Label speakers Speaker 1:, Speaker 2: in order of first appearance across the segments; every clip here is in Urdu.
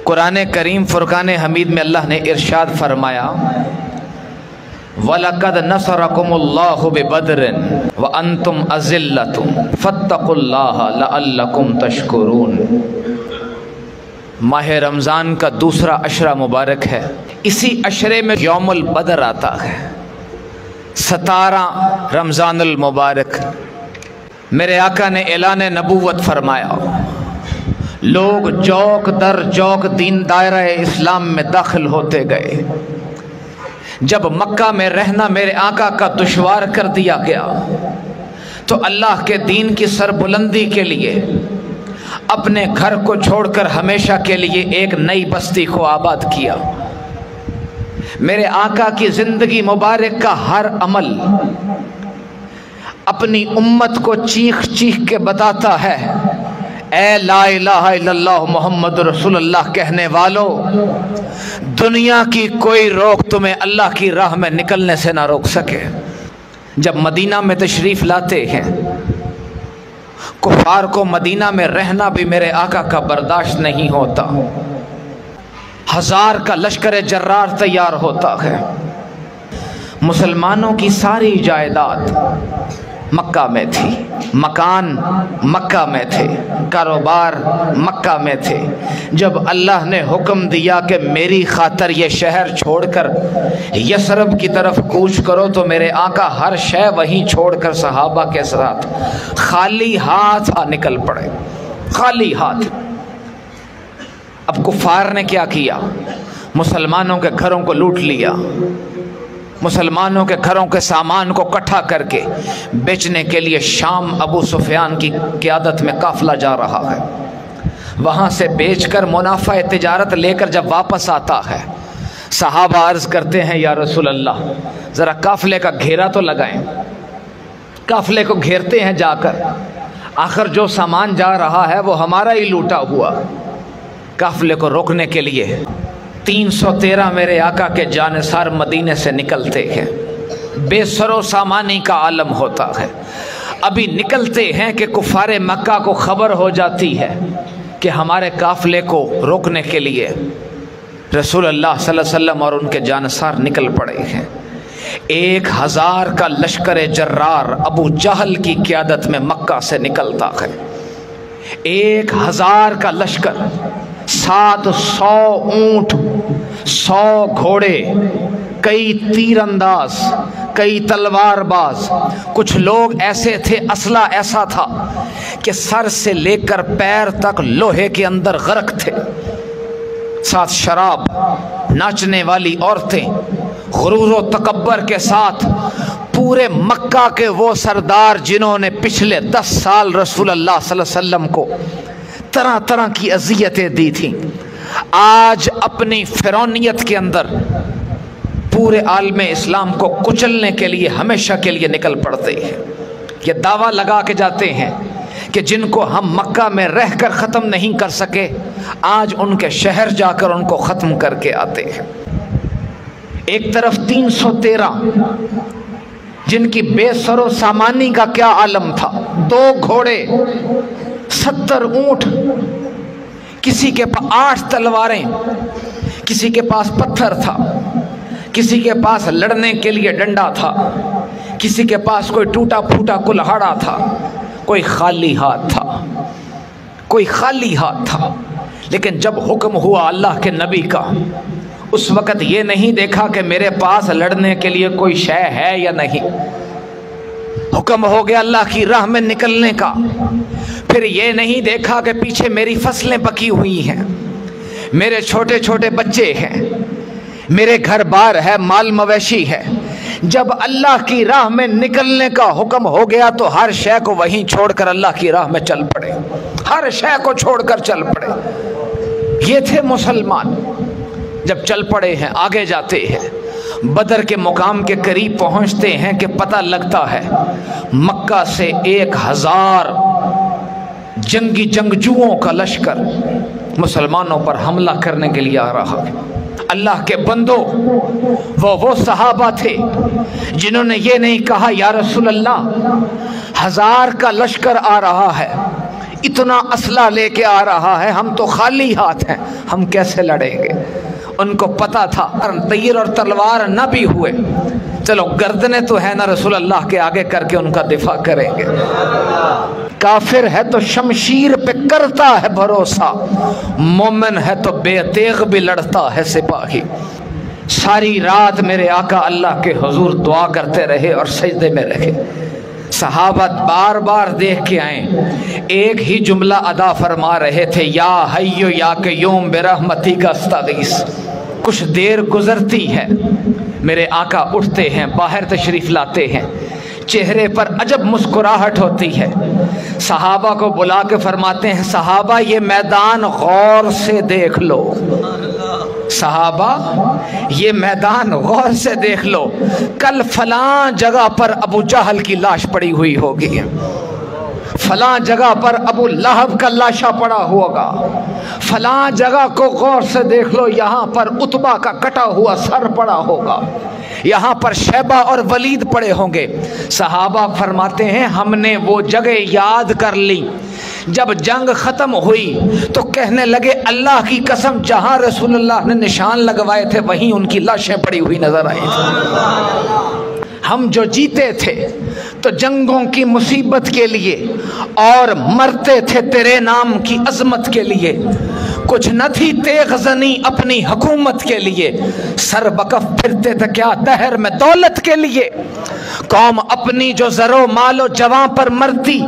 Speaker 1: قرآن کریم فرقان حمید میں اللہ نے ارشاد فرمایا وَلَقَدْ نَصَرَكُمُ اللَّهُ بِبَدْرٍ وَأَنْتُمْ أَذِلَّةٌ فَاتَّقُوا اللَّهَ لَعَلَّكُمْ تَشْكُرُونَ۔ ماہ رمضان کا دوسرا عشرہ مبارک ہے، اسی عشرے میں یوم البدر آتا ہے، 17 رمضان المبارک۔ میرے آقا نے اعلان نبوت فرمایا، لوگ جوک در جوک دین دائرہ اسلام میں داخل ہوتے گئے۔ جب مکہ میں رہنا میرے آقا کا دشوار کر دیا گیا تو اللہ کے دین کی سربلندی کے لیے اپنے گھر کو چھوڑ کر ہمیشہ کے لیے ایک نئی بستی کو آباد کیا۔ میرے آقا کی زندگی مبارک کا ہر عمل اپنی امت کو چیخ چیخ کے بتاتا ہے، اے لا الہ الا اللہ محمد رسول اللہ کہنے والو، دنیا کی کوئی روک تمہیں اللہ کی راہ میں نکلنے سے نہ روک سکے۔ جب مدینہ میں تشریف لاتے ہیں، کفار کو مدینہ میں رہنا بھی میرے آقا کا برداشت نہیں ہوتا۔ 1000 کا لشکر جرار تیار ہوتا ہے، مسلمانوں کی ساری جائیداد مکہ میں تھی، مکان مکہ میں تھے، کاروبار مکہ میں تھے۔ جب اللہ نے حکم دیا کہ میری خاطر یہ شہر چھوڑ کر یثرب کی طرف کوچ کرو تو میرے آقا ہر شے وہیں چھوڑ کر صحابہ کے ساتھ خالی ہاتھ نکل پڑے، خالی ہاتھ۔ اب کفار نے کیا کیا؟ مسلمانوں کے گھروں کو لوٹ لیا، مسلمانوں کے گھروں کے سامان کو اکٹھا کر کے بیچنے کے لیے شام ابو سفیان کی قیادت میں قافلہ جا رہا ہے۔ وہاں سے بیچ کر منافع تجارت لے کر جب واپس آتا ہے، صحابہ عرض کرتے ہیں یا رسول اللہ ذرا قافلے کا گھیرا تو لگائیں۔ قافلے کو گھیرتے ہیں جا کر، آخر جو سامان جا رہا ہے وہ ہمارا ہی لوٹا ہوا۔ قافلے کو روکنے کے لیے 313 میرے آقا کے جانثار مدینے سے نکلتے ہیں، بے سر و سامانی کا عالم ہوتا ہے۔ ابھی نکلتے ہیں کہ کفار مکہ کو خبر ہو جاتی ہے کہ ہمارے قافلے کو روکنے کے لیے رسول اللہ صلی اللہ علیہ وسلم اور ان کے جانثار نکل پڑے ہیں۔ 1000 کا لشکر جرار ابو جہل کی قیادت میں مکہ سے نکلتا ہے۔ 1000 کا لشکر، 700 اونٹ، 100 گھوڑے، کئی تیر انداز، کئی تلوار باز، کچھ لوگ ایسے تھے، اسلحہ ایسا تھا کہ سر سے لے کر پیر تک لوہے کے اندر غرق تھے، ساتھ شراب، ناچنے والی عورتیں، غرور و تکبر کے ساتھ پورے مکہ کے وہ سردار جنہوں نے پچھلے 10 سال رسول اللہ صلی اللہ علیہ وسلم کو طرح طرح کی اذیتیں دی تھیں، آج اپنی فرعونیت کے اندر پورے عالم اسلام کو کچلنے کے لیے ہمیشہ کے لیے نکل پڑتے ہیں۔ یہ دعویٰ لگا کے جاتے ہیں کہ جن کو ہم مکہ میں رہ کر ختم نہیں کر سکے، آج ان کے شہر جا کر ان کو ختم کر کے آتے ہیں۔ ایک طرف 313 جن کی بے سر و سامانی کا کیا عالم تھا، 2 گھوڑے، 70 اونٹ، کسی کے پاس 8 تلواریں، کسی کے پاس پتھر تھا، کسی کے پاس لڑنے کے لیے ڈنڈا تھا، کسی کے پاس کوئی ٹوٹا پھوٹا کلہاڑا تھا، کوئی خالی ہاتھ تھا، کوئی خالی ہاتھ تھا۔ لیکن جب حکم ہوا اللہ کے نبی کا، اس وقت یہ نہیں دیکھا کہ میرے پاس لڑنے کے لیے کوئی شے ہے یا نہیں، حکم ہو گیا اللہ کی راہ میں نکلنے کا۔ پھر یہ نہیں دیکھا کہ پیچھے میری فصلیں پکی ہوئی ہیں، میرے چھوٹے چھوٹے بچے ہیں، میرے گھر بار ہے، مال مویشی ہے۔ جب اللہ کی راہ میں نکلنے کا حکم ہو گیا تو ہر شے کو وہیں چھوڑ کر اللہ کی راہ میں چل پڑے، ہر شے کو چھوڑ کر چل پڑے۔ یہ تھے مسلمان۔ جب چل پڑے ہیں، آگے جاتے ہیں، بدر کے مقام کے قریب پہنچتے ہیں کہ پتہ لگتا ہے مکہ سے 1000 جنگی جنگجوؤں کا لشکر مسلمانوں پر حملہ کرنے کے لیے آ رہا ہے۔ اللہ کے بندوں، وہ صحابہ تھے جنہوں نے یہ نہیں کہا یا رسول اللہ 1000 کا لشکر آ رہا ہے، اتنا اسلحہ لے کے آ رہا ہے، ہم تو خالی ہاتھ ہیں، ہم کیسے لڑیں گے؟ ان کو پتا تھا تیر اور تلوار نہ بھی ہوئے، چلو گردنیں تو ہے نا رسول اللہ کے آگے کر کے ان کا دفاع کریں گے۔ کافر ہے تو شمشیر پہ کرتا ہے بھروسہ، مومن ہے تو بے تیغ بھی لڑتا ہے سپاہی۔ ساری رات میرے آقا اللہ کے حضور دعا کرتے رہے اور سجدے میں رہے۔ صحابہ بار بار دیکھ کے آئیں، ایک ہی جملہ ادا فرما رہے تھے، یا حیو یا قیوم برحمتی کا استغیث۔ کچھ دیر گزرتی ہے، میرے آقا اٹھتے ہیں، باہر تشریف لاتے ہیں، چہرے پر عجب مسکراہٹ ہوتی ہے، صحابہ کو بلا کے فرماتے ہیں، صحابہ یہ میدان غور سے دیکھ لو، صحابہ یہ میدان غور سے دیکھ لو، کل فلاں جگہ پر ابو جہل کی لاش پڑی ہوئی ہوگی، فلاں جگہ پر ابو لہب کا لاشا پڑا ہوگا، فلاں جگہ کو غور سے دیکھ لو، یہاں پر عتبہ کا کٹا ہوا سر پڑا ہوگا، یہاں پر شیبہ اور ولید پڑے ہوں گے۔ صحابہ فرماتے ہیں ہم نے وہ جگہ یاد کر لی، جب جنگ ختم ہوئی تو کہنے لگے اللہ کی قسم جہاں رسول اللہ نے نشان لگوائے تھے وہیں ان کی لاشیں پڑی ہوئی نظر آئی تھی۔ ہم جو جیتے تھے تو جنگوں کی مصیبت کے لیے اور مرتے تھے تیرے نام کی عظمت کے لیے، کچھ نہ تھی تیغ زنی اپنی حکومت کے لیے، سر بکف پھرتے تھے کیا دہر میں دولت کے لیے، قوم اپنی جو زر و مال و جواں پر مرتی،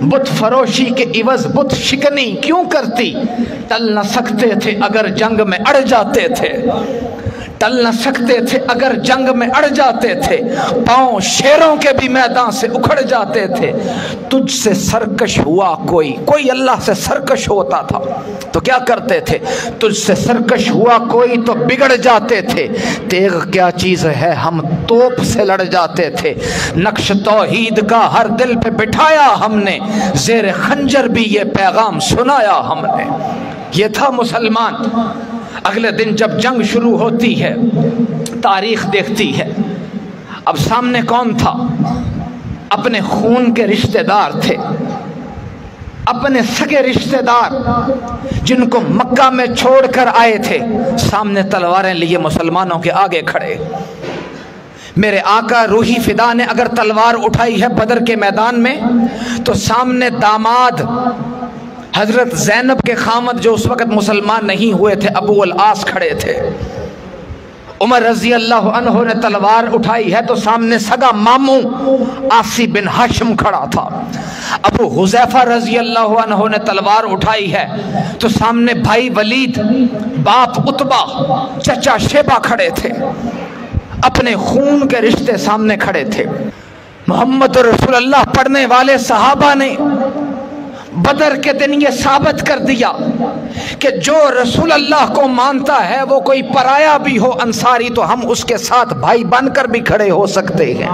Speaker 1: بت فروشی کے عوض بت شکنی کیوں کرتی، ٹل نہ سکتے تھے اگر جنگ میں اڑ جاتے تھے، ٹل نہ سکتے تھے اگر جنگ میں اڑ جاتے تھے، پاؤں شیروں کے بھی میدان سے اکھڑ جاتے تھے، تجھ سے سرکش ہوا کوئی اللہ سے سرکش ہوتا تھا تو کیا کرتے تھے، تجھ سے سرکش ہوا کوئی تو بگڑ جاتے تھے، تیغ کیا چیز ہے ہم توپ سے لڑ جاتے تھے، نقش توحید کا ہر دل پہ بٹھایا ہم نے، زیر خنجر بھی یہ پیغام سنایا ہم نے۔ یہ تھا مسلمان۔ اگلے دن جب جنگ شروع ہوتی ہے، تاریخ دیکھتی ہے، اب سامنے کون تھا؟ اپنے خون کے رشتہ دار تھے، اپنے سگے رشتہ دار جن کو مکہ میں چھوڑ کر آئے تھے، سامنے تلواریں لیے مسلمانوں کے آگے کھڑے۔ میرے آقا روحی فدا نے اگر تلوار اٹھائی ہے بدر کے میدان میں تو سامنے داماد حضرت زینب کے خامد جو اس وقت مسلمان نہیں ہوئے تھے ابو العاص کھڑے تھے، عمر رضی اللہ عنہ نے تلوار اٹھائی ہے تو سامنے سگا ماموں عاصی بن ہاشم کھڑا تھا، ابو حذیفہ رضی اللہ عنہ نے تلوار اٹھائی ہے تو سامنے بھائی ولید، باپ عتبہ، چچا شیبہ کھڑے تھے، اپنے خون کے رشتے سامنے کھڑے تھے۔ محمد رسول اللہ پڑھنے والے صحابہ نے بدر کے دن یہ ثابت کر دیا کہ جو رسول اللہ کو مانتا ہے وہ کوئی پرایا بھی ہو انصاری تو ہم اس کے ساتھ بھائی بن کر بھی کھڑے ہو سکتے ہیں،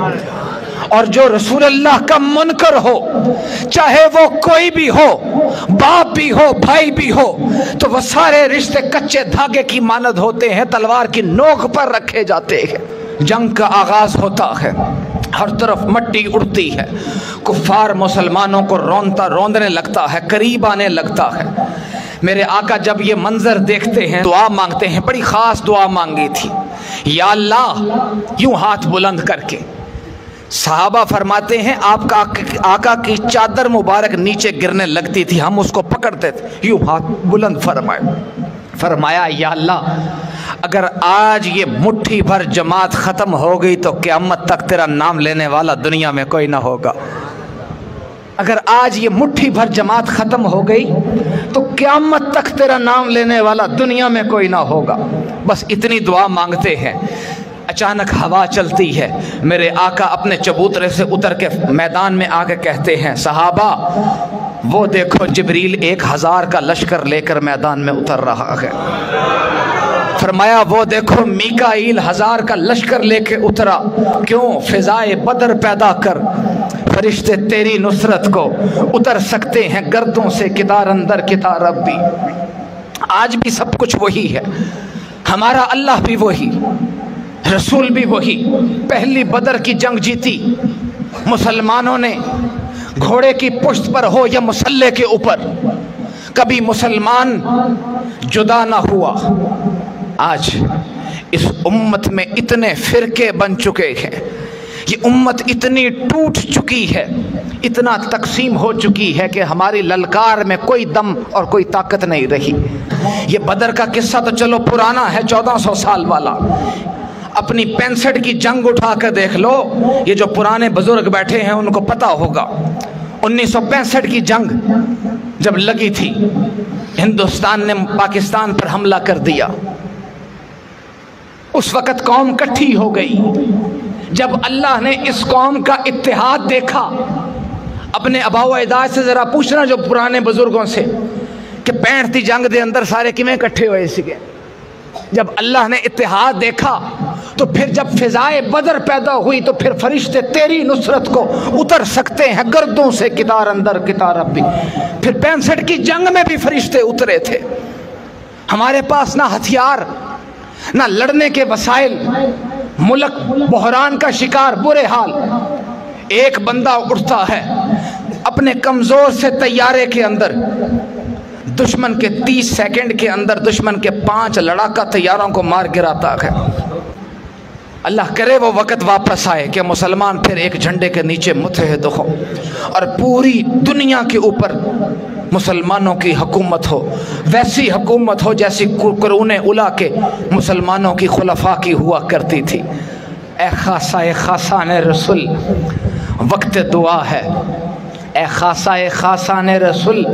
Speaker 1: اور جو رسول اللہ کا منکر ہو چاہے وہ کوئی بھی ہو، باپ بھی ہو بھائی بھی ہو، تو وہ سارے رشتے کچے دھاگے کی مانند ہوتے ہیں، تلوار کی نوک پر رکھے جاتے ہیں۔ جنگ کا آغاز ہوتا ہے، ہر طرف مٹی اڑتی ہے، کفار مسلمانوں کو روندنے لگتا ہے، قریب آنے لگتا ہے۔ میرے آقا جب یہ منظر دیکھتے ہیں دعا مانگتے ہیں، بڑی خاص دعا مانگی تھی، یا اللہ، یوں ہاتھ بلند کر کے۔ صحابہ فرماتے ہیں آپ کا آقا کی چادر مبارک نیچے گرنے لگتی تھی، ہم اس کو پکڑتے تھے، یوں ہاتھ بلند فرمایا یا اللہ اگر آج یہ مٹھی بھر جماعت ختم ہو گئی تو قیامت تک تیرا نام لینے والا دنیا میں کوئی نہ ہوگا، اگر آج یہ مٹھی بھر جماعت ختم ہو گئی تو قیامت تک تیرا نام لینے والا دنیا میں کوئی نہ ہوگا، بس اتنی دعا مانگتے ہیں۔ اچانک ہوا چلتی ہے، میرے آقا اپنے چبوترے سے اتر کے میدان میں آ کے کہتے ہیں صحابہ وہ دیکھو جبریل 1000 کا لشکر لے کر میدان میں اتر رہا ہے، فرمایا وہ دیکھو میکائیل 1000 کا لشکر لے کے اترا، کیوں؟ فضائے بدر پیدا کر، فرشتے تیری نصرت کو اتر سکتے ہیں گردوں سے کتار اندر کتار ربی۔ آج بھی سب کچھ وہی ہے، ہمارا اللہ بھی وہی، رسول بھی وہی۔ پہلی بدر کی جنگ جیتی، مسلمانوں نے گھوڑے کی پشت پر ہو یا مسلح کے اوپر، کبھی مسلمان جدا نہ ہوا۔ آج اس امت میں اتنے فرقے بن چکے ہیں، یہ امت اتنی ٹوٹ چکی ہے، اتنا تقسیم ہو چکی ہے کہ ہماری للکار میں کوئی دم اور کوئی طاقت نہیں رہی۔ یہ بدر کا قصہ تو چلو پرانا ہے، 1400 سال والا، اپنی 65 کی جنگ اٹھا کر دیکھ لو، یہ جو پرانے بزرگ بیٹھے ہیں ان کو پتہ ہوگا۔ 1965 کی جنگ جب لگی تھی، ہندوستان نے پاکستان پر حملہ کر دیا، اس وقت قوم کٹھی ہو گئی۔ جب اللہ نے اس قوم کا اتحاد دیکھا، اپنے آباء و اجداد سے ذرا پوچھنا جو پرانے بزرگوں سے کہ 65 دی جنگ دے اندر سارے کیویں کٹھے ہوئے سکے۔ جب اللہ نے اتحاد دیکھا تو پھر جب فضائے بدر پیدا ہوئی تو پھر فرشتے تیری نصرت کو اتر سکتے ہیں گردوں سے کتار اندر کتار اب بھی۔ پھر 65 کی جنگ میں بھی فرشتے اترے تھے۔ ہمارے پاس نہ ہتھیار نہ لڑنے کے وسائل، ملک بحران کا شکار، برے حال۔ ایک بندہ اٹھتا ہے اپنے کمزور سے طیارے کے اندر، دشمن کے 30 سیکنڈ کے اندر دشمن کے 5 لڑاکا طیاروں کو مار گراتا ہے۔ اللہ کرے وہ وقت واپس آئے کہ مسلمان پھر ایک جھنڈے کے نیچے متحد ہو اور پوری دنیا کے اوپر مسلمانوں کی حکومت ہو، ویسی حکومت ہو جیسی قرون اولیٰ کے مسلمانوں کی خلفاء کی ہوا کرتی تھی۔ اے خاصان رسول وقت دعا ہے، اے خاصان رسول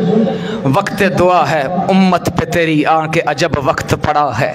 Speaker 1: وقت دعا ہے، امت پہ تیری آن کے عجب وقت پڑا ہے۔